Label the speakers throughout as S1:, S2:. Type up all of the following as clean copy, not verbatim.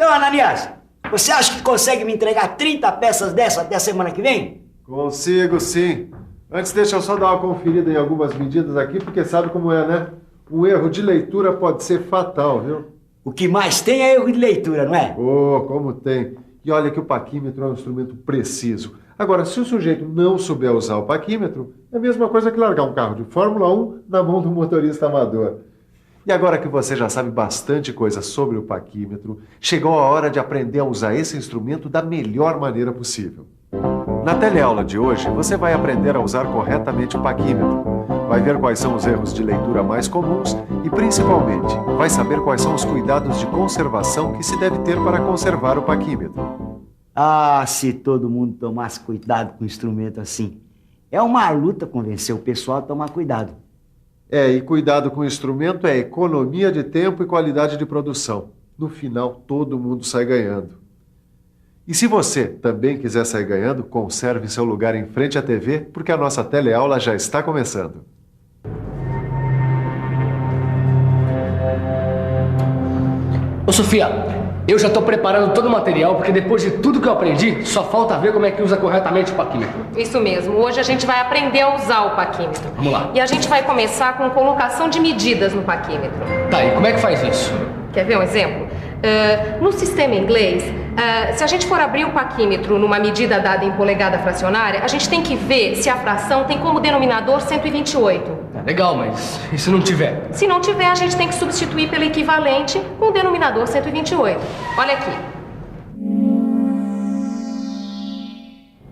S1: Então, Ananias, você acha que consegue me entregar 30 peças dessa até a semana que vem?
S2: Consigo, sim. Antes, deixa eu só dar uma conferida em algumas medidas aqui, porque sabe como é, né? Um erro de leitura pode ser fatal, viu?
S1: O que mais tem é erro de leitura, não é?
S2: Oh, como tem. E olha que o paquímetro é um instrumento preciso. Agora, se o sujeito não souber usar o paquímetro, é a mesma coisa que largar um carro de Fórmula 1 na mão do motorista amador. E agora que você já sabe bastante coisa sobre o paquímetro, chegou a hora de aprender a usar esse instrumento da melhor maneira possível. Na teleaula de hoje, você vai aprender a usar corretamente o paquímetro. Vai ver quais são os erros de leitura mais comuns e, principalmente, vai saber quais são os cuidados de conservação que se deve ter para conservar o paquímetro.
S1: Ah, se todo mundo tomasse cuidado com um instrumento assim. É uma luta convencer o pessoal a tomar cuidado.
S2: E cuidado com o instrumento é economia de tempo e qualidade de produção. No final, todo mundo sai ganhando. E se você também quiser sair ganhando, conserve seu lugar em frente à TV, porque a nossa teleaula já está começando.
S3: Ô Sofia, eu já estou preparando todo o material, porque depois de tudo que eu aprendi, só falta ver como é que usa corretamente o paquímetro.
S4: Isso mesmo, hoje a gente vai aprender a usar o paquímetro.
S3: Vamos lá.
S4: E a gente vai começar com colocação de medidas no paquímetro.
S3: Tá, e como é que faz isso?
S4: Quer ver um exemplo? No sistema inglês, se a gente for abrir o paquímetro numa medida dada em polegada fracionária, a gente tem que ver se a fração tem como denominador 128.
S3: Legal, mas e se não tiver?
S4: Se não tiver, a gente tem que substituir pelo equivalente com o denominador 128. Olha aqui.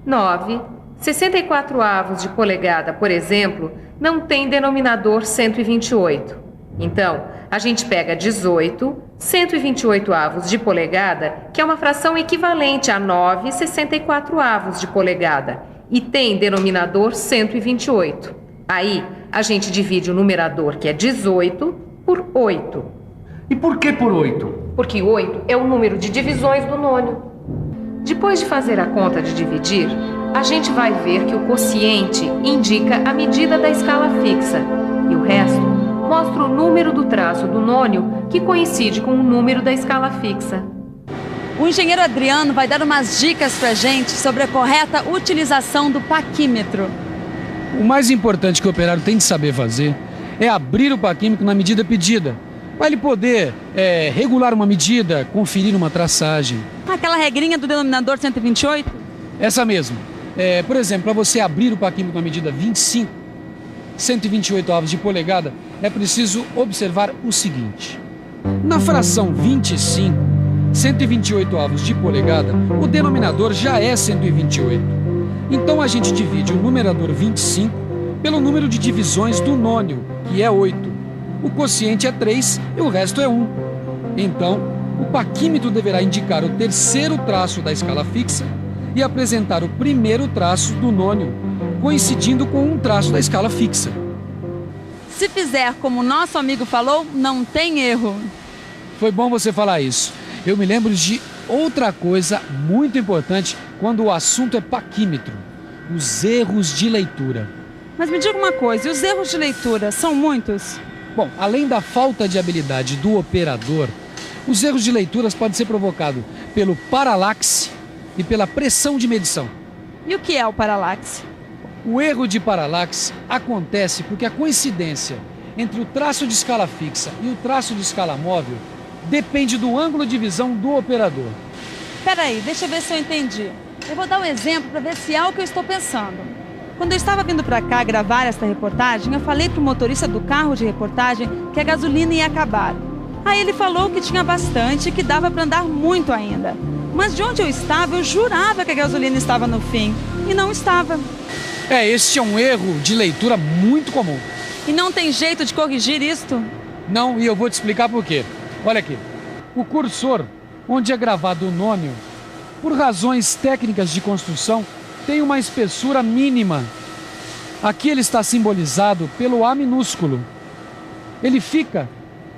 S4: 9. 64 avos de polegada, por exemplo, não tem denominador 128. Então, a gente pega 18, 128 avos de polegada, que é uma fração equivalente a 9, 64 avos de polegada, e tem denominador 128. Aí, a gente divide o numerador, que é 18, por 8.
S3: E por que por 8?
S4: Porque 8 é o número de divisões do nônio. Depois de fazer a conta de dividir, a gente vai ver que o quociente indica a medida da escala fixa, e o resto mostra o número do traço do nônio que coincide com o número da escala fixa.
S5: O engenheiro Adriano vai dar umas dicas pra gente sobre a correta utilização do paquímetro.
S6: O mais importante que o operário tem de saber fazer é abrir o paquímetro na medida pedida, para ele poder regular uma medida, conferir uma traçagem.
S5: Aquela regrinha do denominador 128?
S6: Essa mesmo. Por exemplo, para você abrir o paquímetro na medida 25, 128 avos de polegada, é preciso observar o seguinte. Na fração 25, 128 avos de polegada, o denominador já é 128. Então a gente divide o numerador 25 pelo número de divisões do nônio, que é 8. O quociente é 3 e o resto é 1. Então, o paquímetro deverá indicar o terceiro traço da escala fixa e apresentar o primeiro traço do nônio, coincidindo com um traço da escala fixa.
S5: Se fizer como o nosso amigo falou, não tem erro.
S6: Foi bom você falar isso. Eu me lembro de outra coisa muito importante quando o assunto é paquímetro: os erros de leitura.
S5: Mas me diga uma coisa, e os erros de leitura são muitos?
S6: Bom, além da falta de habilidade do operador, os erros de leituras podem ser provocados pelo paralaxe e pela pressão de medição.
S5: E o que é o paralaxe?
S6: O erro de paralaxe acontece porque a coincidência entre o traço de escala fixa e o traço de escala móvel depende do ângulo de visão do operador.
S5: Peraí, deixa eu ver se eu entendi. Eu vou dar um exemplo para ver se é o que eu estou pensando. Quando eu estava vindo para cá gravar esta reportagem, eu falei para o motorista do carro de reportagem que a gasolina ia acabar. Aí ele falou que tinha bastante e que dava para andar muito ainda. Mas de onde eu estava, eu jurava que a gasolina estava no fim. E não estava.
S6: Esse é um erro de leitura muito comum.
S5: E não tem jeito de corrigir isto?
S6: Não, e eu vou te explicar por quê. Olha aqui. O cursor, onde é gravado o nônio, por razões técnicas de construção, tem uma espessura mínima. Aqui ele está simbolizado pelo A minúsculo. Ele fica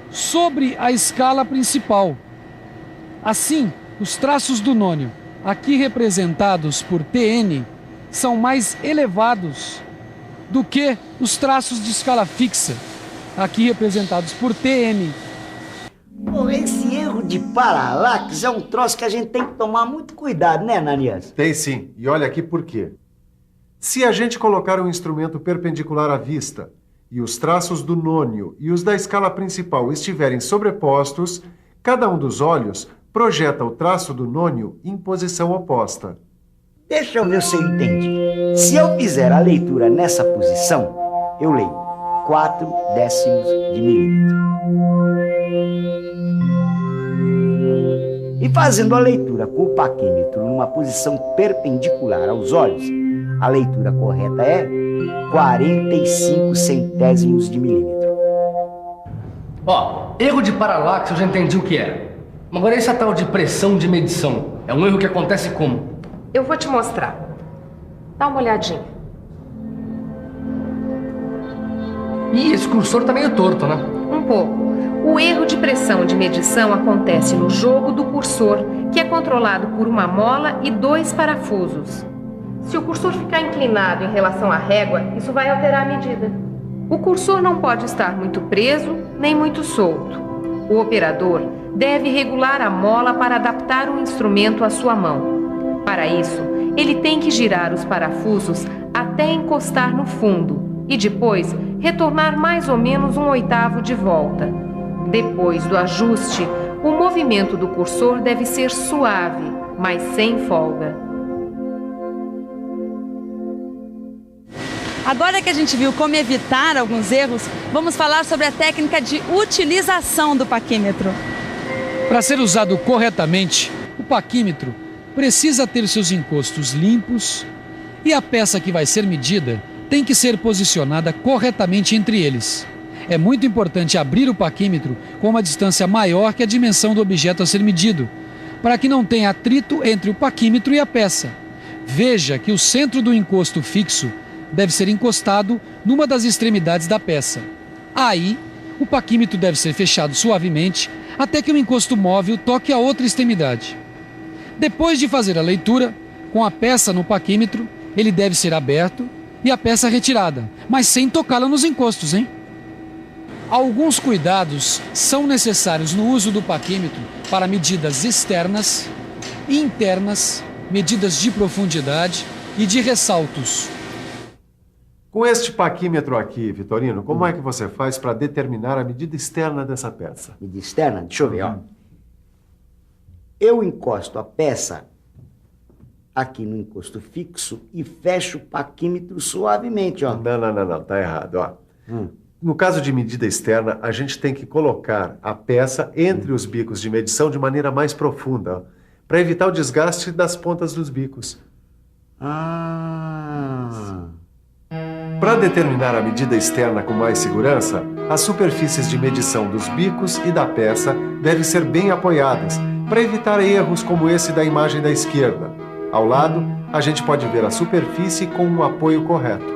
S6: sobre a escala principal. Assim, os traços do nônio, aqui representados por TN, são mais elevados do que os traços de escala fixa, aqui representados por TM.
S1: Bom, esse erro de paralaxe é um troço que a gente tem que tomar muito cuidado, né, Ananias?
S2: Tem sim, e olha aqui por quê. Se a gente colocar um instrumento perpendicular à vista e os traços do nônio e os da escala principal estiverem sobrepostos, cada um dos olhos projeta o traço do nônio em posição oposta.
S1: Deixa eu ver se eu entendi. Se eu fizer a leitura nessa posição, eu leio 4 décimos de milímetro. E fazendo a leitura com o paquímetro numa posição perpendicular aos olhos, a leitura correta é 45 centésimos de milímetro.
S3: Ó, erro de paralaxe eu já entendi o que é. Mas agora essa tal de pressão de medição, é um erro que acontece como?
S4: Eu vou te mostrar. Dá uma olhadinha.
S3: Ih, esse cursor tá meio torto, né?
S4: Um pouco. O erro de pressão de medição acontece no jogo do cursor, que é controlado por uma mola e 2 parafusos. Se o cursor ficar inclinado em relação à régua, isso vai alterar a medida. O cursor não pode estar muito preso nem muito solto. O operador deve regular a mola para adaptar o instrumento à sua mão. Para isso, ele tem que girar os parafusos até encostar no fundo e depois retornar mais ou menos 1/8 de volta. Depois do ajuste, o movimento do cursor deve ser suave, mas sem folga.
S5: Agora que a gente viu como evitar alguns erros, vamos falar sobre a técnica de utilização do paquímetro.
S6: Para ser usado corretamente, o paquímetro precisa ter seus encostos limpos e a peça que vai ser medida tem que ser posicionada corretamente entre eles. É muito importante abrir o paquímetro com uma distância maior que a dimensão do objeto a ser medido, para que não tenha atrito entre o paquímetro e a peça. Veja que o centro do encosto fixo deve ser encostado numa das extremidades da peça. Aí, o paquímetro deve ser fechado suavemente até que o encosto móvel toque a outra extremidade. Depois de fazer a leitura, com a peça no paquímetro, ele deve ser aberto e a peça retirada, mas sem tocá-la nos encostos, hein? Alguns cuidados são necessários no uso do paquímetro para medidas externas e internas, medidas de profundidade e de ressaltos.
S2: Com este paquímetro aqui, Vitorino, como é que você faz para determinar a medida externa dessa peça?
S1: Medida externa? Deixa eu ver, ó. Eu encosto a peça aqui no encosto fixo e fecho o paquímetro suavemente, ó.
S2: Não, tá errado, ó. No caso de medida externa, a gente tem que colocar a peça entre os bicos de medição de maneira mais profunda, para evitar o desgaste das pontas dos bicos. Para determinar a medida externa com mais segurança, as superfícies de medição dos bicos e da peça devem ser bem apoiadas, para evitar erros como esse da imagem da esquerda. Ao lado, a gente pode ver a superfície com um apoio correto.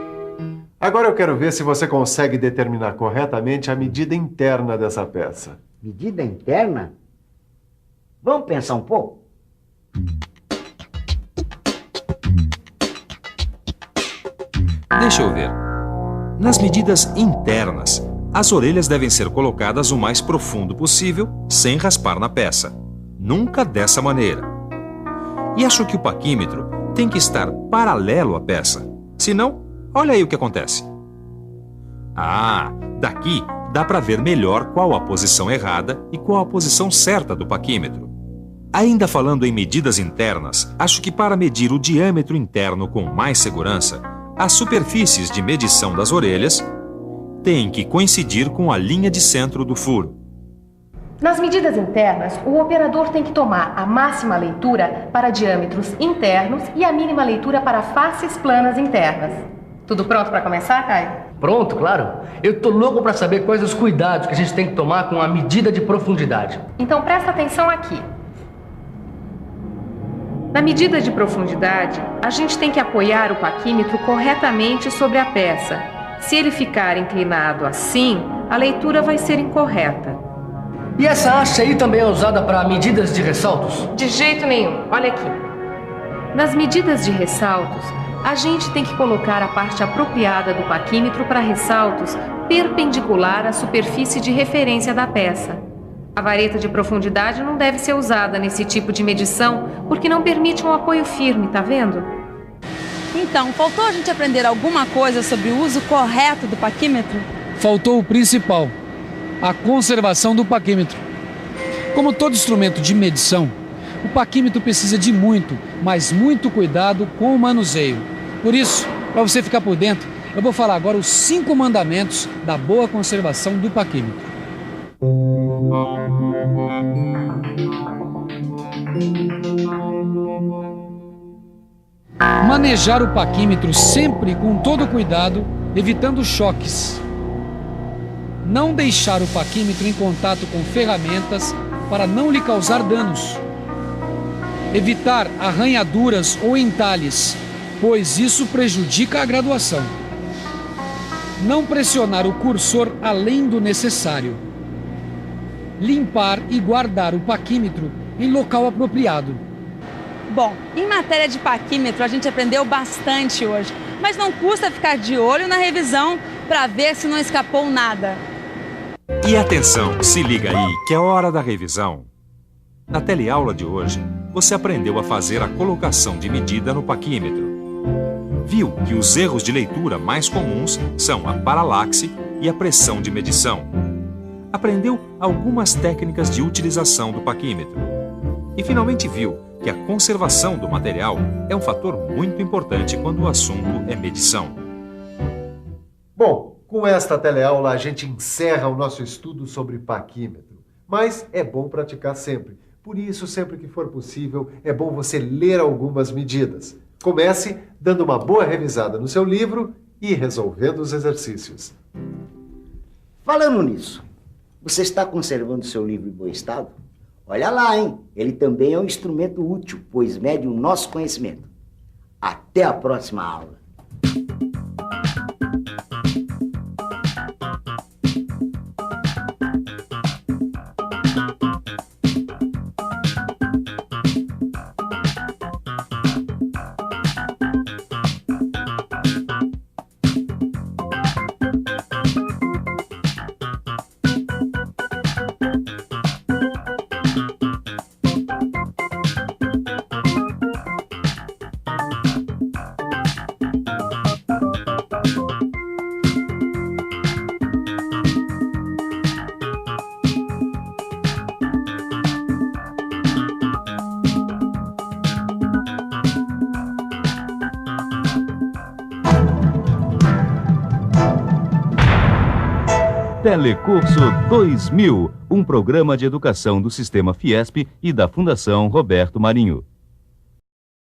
S2: Agora eu quero ver se você consegue determinar corretamente a medida interna dessa peça.
S1: Medida interna? Vamos pensar um pouco?
S7: Deixa eu ver. Nas medidas internas, as orelhas devem ser colocadas o mais profundo possível, sem raspar na peça. Nunca dessa maneira. E acho que o paquímetro tem que estar paralelo à peça. Senão, olha aí o que acontece. Daqui dá para ver melhor qual a posição errada e qual a posição certa do paquímetro. Ainda falando em medidas internas, acho que para medir o diâmetro interno com mais segurança, as superfícies de medição das orelhas têm que coincidir com a linha de centro do furo.
S4: Nas medidas internas, o operador tem que tomar a máxima leitura para diâmetros internos e a mínima leitura para faces planas internas. Tudo pronto para começar, Caio?
S3: Pronto, claro. Eu tô louco para saber quais os cuidados que a gente tem que tomar com a medida de profundidade.
S4: Então presta atenção aqui. Na medida de profundidade, a gente tem que apoiar o paquímetro corretamente sobre a peça. Se ele ficar inclinado assim, a leitura vai ser incorreta.
S3: E essa haste aí também é usada para medidas de ressaltos?
S4: De jeito nenhum. Olha aqui. Nas medidas de ressaltos, a gente tem que colocar a parte apropriada do paquímetro para ressaltos perpendicular à superfície de referência da peça. A vareta de profundidade não deve ser usada nesse tipo de medição porque não permite um apoio firme, tá vendo?
S5: Então, faltou a gente aprender alguma coisa sobre o uso correto do paquímetro?
S6: Faltou o principal, a conservação do paquímetro. Como todo instrumento de medição, o paquímetro precisa de muito, mas muito cuidado com o manuseio. Por isso, para você ficar por dentro, eu vou falar agora os 5 mandamentos da boa conservação do paquímetro. Manejar o paquímetro sempre com todo cuidado, evitando choques. Não deixar o paquímetro em contato com ferramentas para não lhe causar danos. Evitar arranhaduras ou entalhes, pois isso prejudica a graduação. Não pressionar o cursor além do necessário. Limpar e guardar o paquímetro em local apropriado.
S5: Bom, em matéria de paquímetro a gente aprendeu bastante hoje, mas não custa ficar de olho na revisão para ver se não escapou nada.
S7: E atenção, se liga aí que é hora da revisão. Na teleaula de hoje, você aprendeu a fazer a colocação de medida no paquímetro. Viu que os erros de leitura mais comuns são a paralaxe e a pressão de medição. Aprendeu algumas técnicas de utilização do paquímetro. E finalmente viu que a conservação do material é um fator muito importante quando o assunto é medição.
S2: Bom, com esta teleaula a gente encerra o nosso estudo sobre paquímetro. Mas é bom praticar sempre. Por isso, sempre que for possível, é bom você ler algumas medidas. Comece dando uma boa revisada no seu livro e resolvendo os exercícios.
S1: Falando nisso, você está conservando seu livro em bom estado? Olha lá, hein? Ele também é um instrumento útil, pois mede o nosso conhecimento. Até a próxima aula.
S8: Telecurso 2000, um programa de educação do Sistema Fiesp e da Fundação Roberto Marinho.